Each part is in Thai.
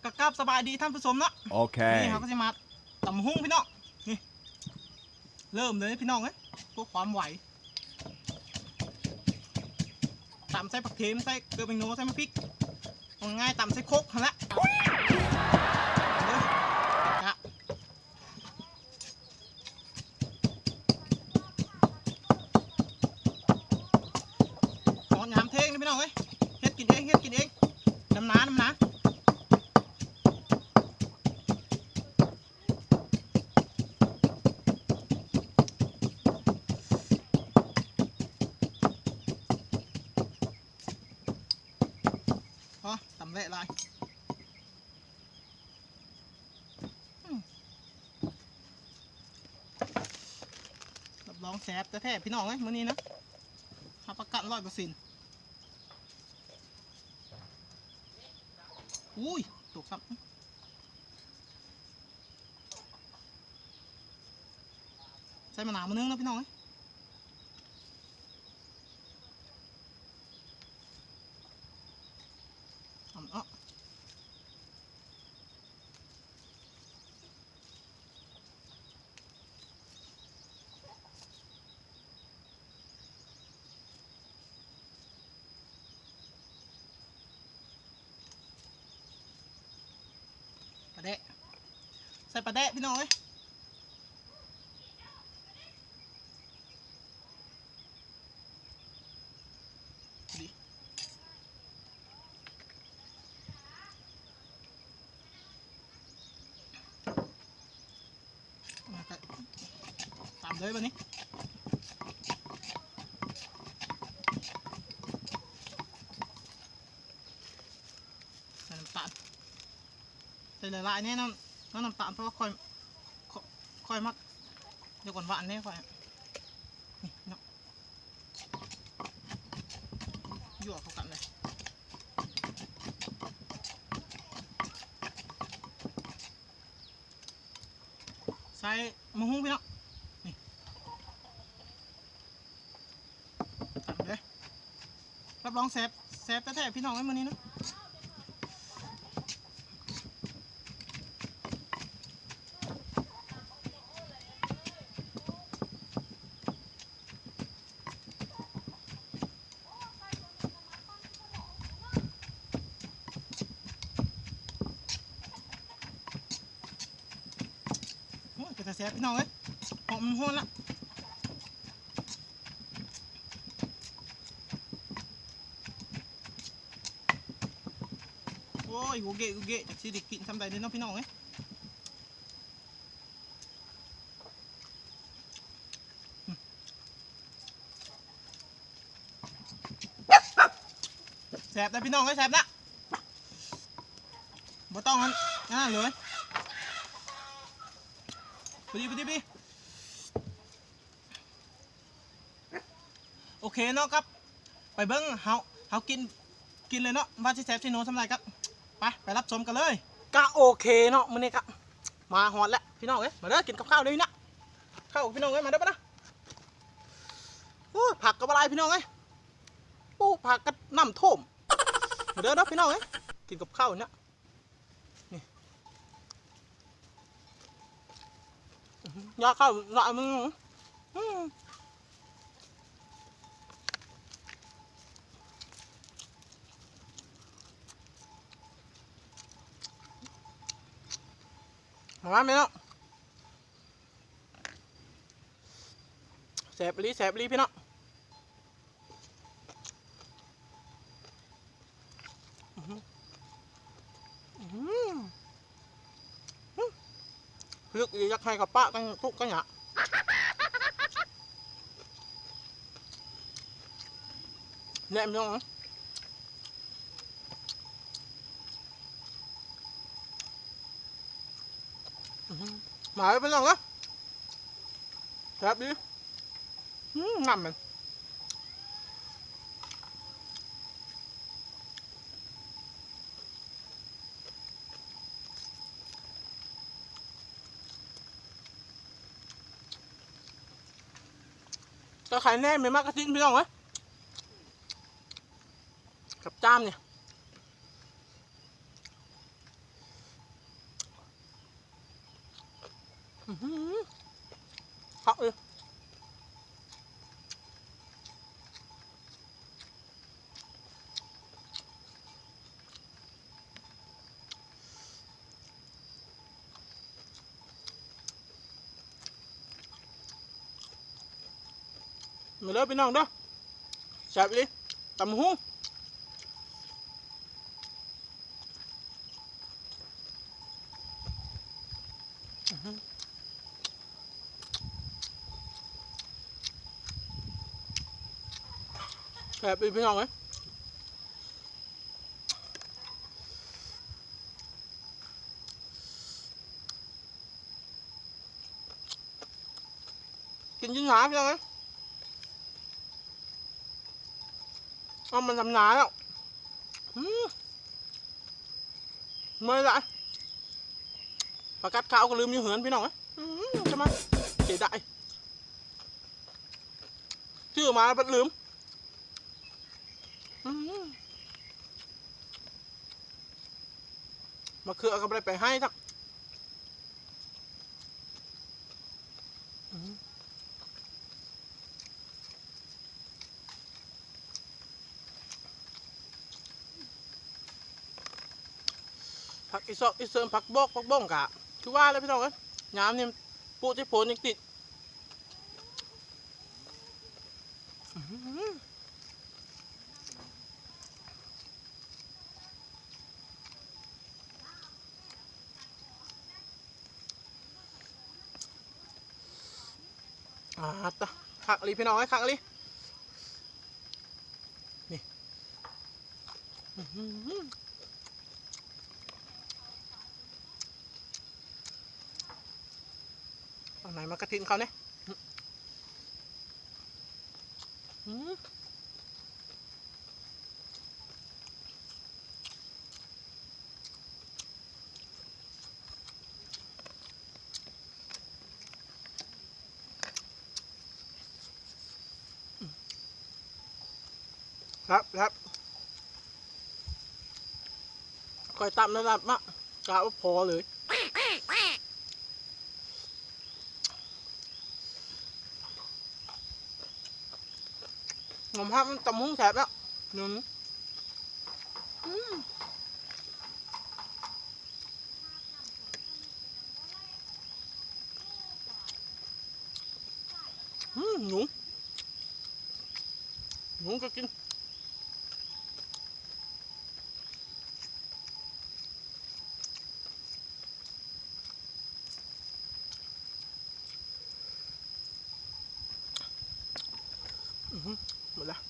กราบสบายดีท่านผู้ชมเนาะโอเคนี่เขาก็จะมาตำหุ้งพี่น้องนี่เริ่มเลยพี่น้องเอ้ยพวกความไหวตำใส่ผักเทียมใส่เกลือแป้งโนใส่มะพริกง่ายตำใส่โคกหั่นละหอนยามเท่งนี่พี่น้องเอ้ยเฮ็ดกินเองน้ำหนาตำเละลายรับรองแซ่บแท้ๆพี่น้องเอ้ยมื้อนี้นะรับประกัน100%อุ้ยตกซับใส่มะนาวมานึงนะพี่น้องเอ้ยปลาแดะใส่ปลาแดะพี่น้องเอ้ยดิตามเลยวันนี้ใส่น้ำตาลใส่หลายๆเนี่ยน้ำตาลเพราะว่าค่อยมักเดี๋ยวก่อนหวานเนี่ยค่อยนี่เนาะยั่วเข้ากันเลยใส่มะฮุ่งพี่น้องนี่ตามเลยรับรองแซ่บแท้ๆพี่น้องไว้มื้อนี้นะจะแซ่บพี่น้องเอ้ยหอมห้วนละโอ้ยกูเกะจากสิได้กินทำได้เลยเนาะพี่น้องเอ้ยแซ่บนะพี่น้องเอ้ยแซ่บนะบ่ต้องเลยไปดิโอเคเนาะครับไปเบิ้งเฮากินเลยเนาะว่าสิแซ่บสิโนทำไรครับไปรับชมกันเลยก็โอเคเนาะมื้อนี้ครับมาฮอดแล้วพี่น้องเอ้ยมาเด้อกินกับข้าวเลยนะข้าวพี่น้องเอ้ยมาเด้อปะนะผักกับอะไรพี่น้องเอ้ยผักกับน้ำท่วมมาเด้อพี่น้องเอ้ยกินกับข้าวเนี่ยนี่ยาข้าวหน่อยมึงมาไหมเนาะแสบลีพี่เนาะลึกยักให้กับป้าตั้งทุกกันหยาแหนมเนาะมาไปลองนะแซ่บดีงำมันก็ขายแน่ไม่มากกระทิ้งพี่น้องเว้ยกับจามเนี่ย ผักเลยมาเด้อพี่น้องเด้อแซ่บเลยตำหูแซ่บเลยพี่น้องเลยกินยิ่งหนาพี่น้องเลยเอามันทำหนาแล้วไม่ได้ปลากัดขาวก็ลืมอยู่เหือนพี่น้องเลยจะมาเสียดายชื่อมาแล้วปัดลืมมาเคือเอากำไรไปให้ทักผักอีซอกอีเสริมผักบกผักบ้งกะคือว่าเลยพี่น้องเอ้ยยามนี่ปูที่โผล่ยังติดตะขักลีพี่น้องไอ้ขักลีนี่เอาไหนมากระทินเขาเนี่ยครับคอยตำนะครับมะกะว่าพอเลยงมภาพมันตำหุ้งแสบแล้วนึ่งหนูก็กินหมดแล้ว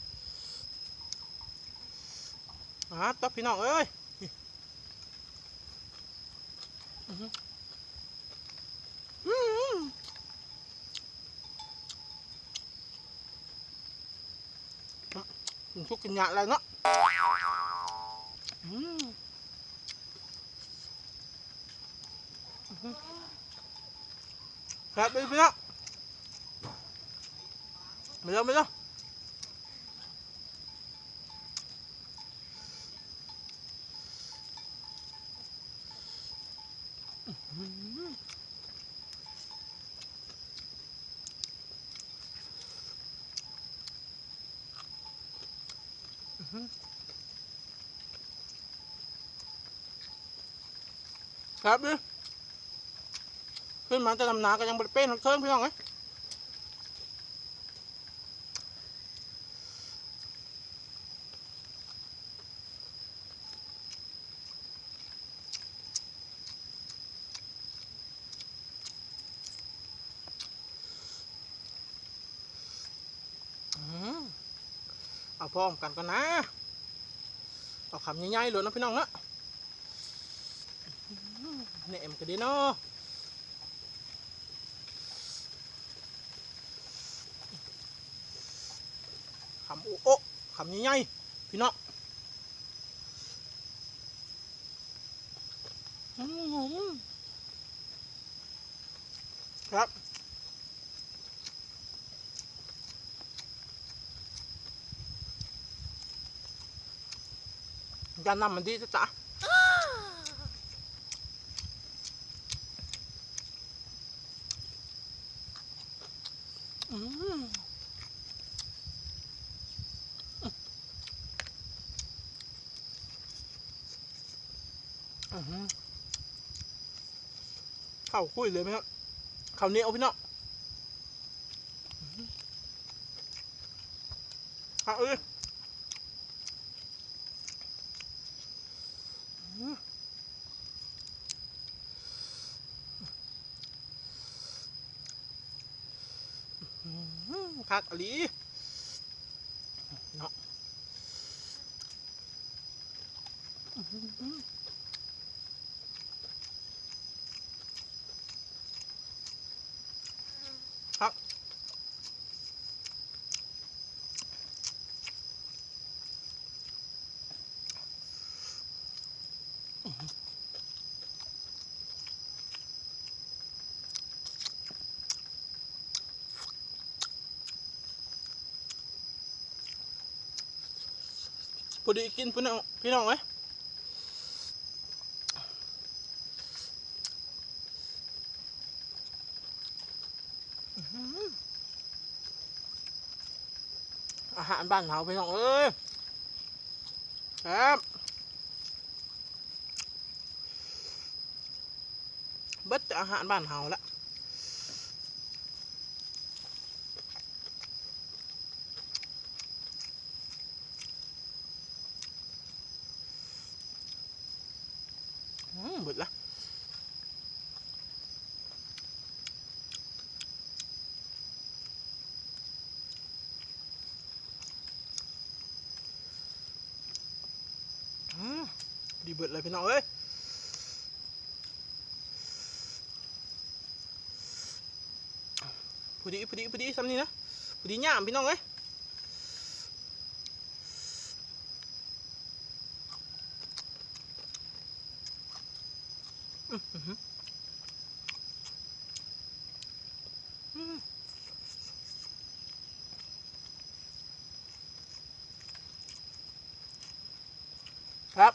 ต๊อปพี่น้องเอ้ยชุกกินยาอะไรเนาะครับพี่น้องไม่เนาะครับดิขึ้นมาจะทำนาก็ยังบริเป็นเครื่องพี่น้องไงเอาพร้อมกันก่อนนะเอาคำใหญ่ๆเลยนะพี่น้องนะเนี่ยเอ็มก็ดีเนาะคำโอ้คำใหญ่ๆพี่น้องครับยานำมันดีจ้ะ อืมข้าวคุยเลยไหมครับข้าวเหนียวพี่น้องข้าวคักอลีเนาะครับพอดีกินพี่น้องไหมอาหารบ้านเขาพี่น้องเอ้ยครับเบิดแต่อาหารบ้านเขาละเบิดละดีเบิดเลยพี่น้องเอ้ยพอดีซ้ำนี่นะพอดีย่ามพี่น้องเอ้ยครับ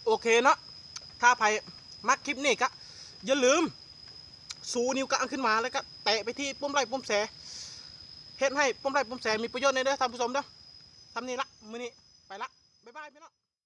โอเคเนาะถ้าใครมักคลิปนี้ก็อย่าลืมสูนิ้วกลางขึ้นมาแล้วก็แตะไปที่ปุ่มไลค์ปุ่มแชร์เฮ็ดให้ปุ่มไลค์ปุ่มแชร์มีประโยชน์ในเด้อท่านผู้ชมเด้อทำนี่ละมื้อนี้ไปละบ๊ายบายพี่น้อง